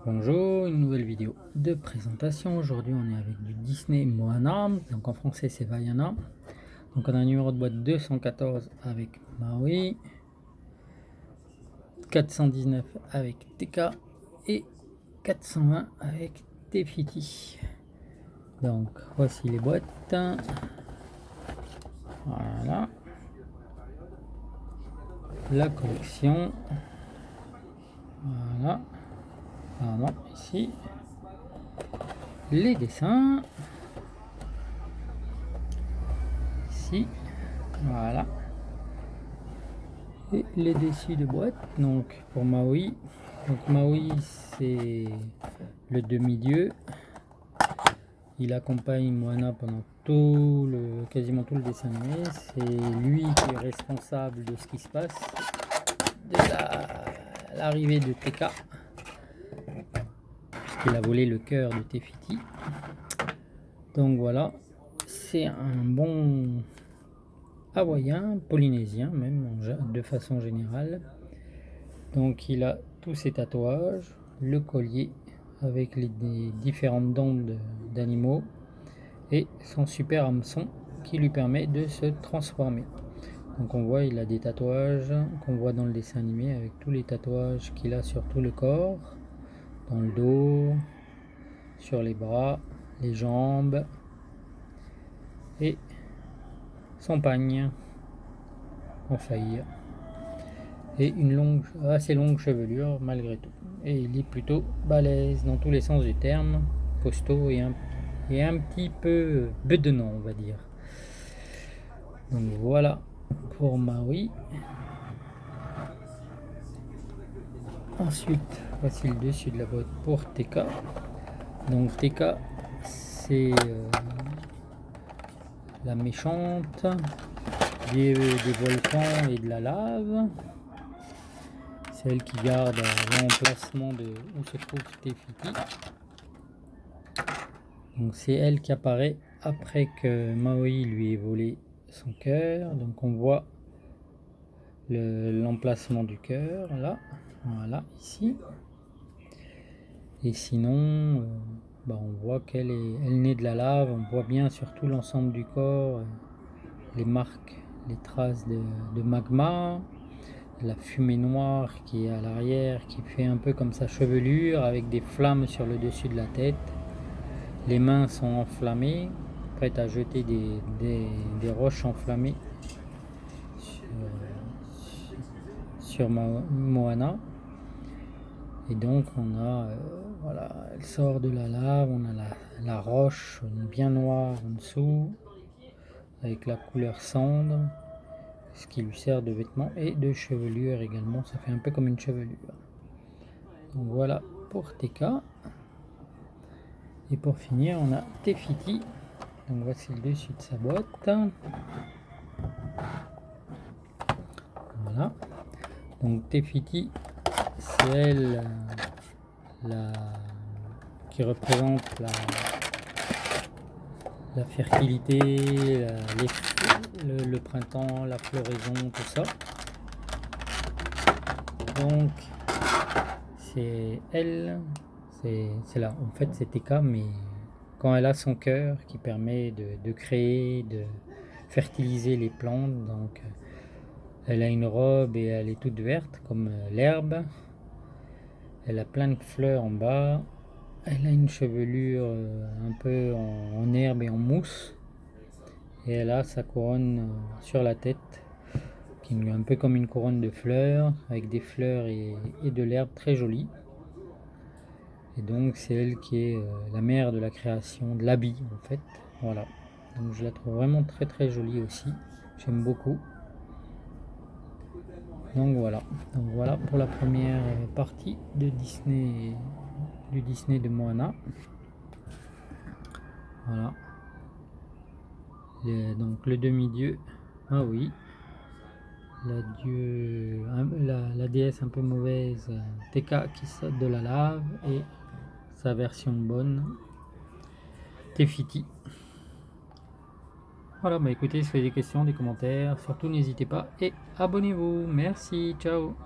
Bonjour, une nouvelle vidéo de présentation. Aujourd'hui on est avec du Disney Moana, donc en français c'est Vaiana. Donc on a un numéro de boîte 214 avec Maui, 419 avec Teka et 420 avec Te-Fiti. Donc voici les boîtes. Voilà la collection. Voilà. Ah non, ici les dessins. Ici, voilà. Et les dessus de boîte. Donc pour Maui. Donc Maui c'est le demi-dieu. Il accompagne Moana pendant quasiment tout le dessin animé. C'est lui qui est responsable de ce qui se passe, de l'arrivée de Teka, puisqu'il a volé le cœur de Te-Fiti. Donc voilà, c'est un bon hawaïen, polynésien même, de façon générale. Donc il a tous ses tatouages, le collier avec les différentes dents d'animaux et son super hameçon qui lui permet de se transformer. Donc on voit il a des tatouages qu'on voit dans le dessin animé avec tous les tatouages qu'il a sur tout le corps, dans le dos, sur les bras, les jambes et son pagne en feuille et une assez longue chevelure malgré tout, et il est plutôt balèze dans tous les sens du terme, costaud et un petit peu bedonnant on va dire. Donc voilà pour Maui. Ensuite voici le dessus de la boîte pour Teka. Donc Teka c'est la méchante des volcans et de la lave, celle qui garde l'emplacement de où se trouve Te-Fiti. Donc c'est elle qui apparaît après que Maui lui ait volé son cœur. Donc on voit l'emplacement du cœur là, voilà ici. Et sinon on voit qu'elle naît de la lave. On voit bien sur tout l'ensemble du corps les marques, les traces de magma, la fumée noire qui est à l'arrière, qui fait un peu comme sa chevelure, avec des flammes sur le dessus de la tête. Les mains sont enflammées, prêtes à jeter des roches enflammées sur Moana. Et donc on a voilà, elle sort de la lave, on a la roche bien noire en dessous avec la couleur cendre, ce qui lui sert de vêtement et de chevelure également, ça fait un peu comme une chevelure. Donc voilà pour Teka. Et pour finir on a Te-Fiti. Donc voici le dessus de sa boîte. Voilà. Donc Te-Fiti c'est elle qui représente la fertilité, le printemps, la floraison, tout ça. Donc c'est elle, c'est là, en fait c'est Teka, mais quand elle a son cœur qui permet de créer, de fertiliser les plantes. Donc elle a une robe et elle est toute verte comme l'herbe. Elle a plein de fleurs en bas. Elle a une chevelure un peu en herbe et en mousse. Et elle a sa couronne sur la tête, qui est un peu comme une couronne de fleurs, avec des fleurs et de l'herbe très jolie. Et donc c'est elle qui est la mère de la création, de l'habit en fait. Voilà. Donc je la trouve vraiment très très jolie aussi. J'aime beaucoup. Donc voilà pour la première partie de Disney, du Disney de Moana. Voilà. Donc le demi-dieu, ah oui, la déesse un peu mauvaise, Teka qui saute de la lave, et sa version bonne, Te-Fiti. Voilà, écoutez, si vous avez des questions, des commentaires, surtout n'hésitez pas et abonnez-vous. Merci, ciao.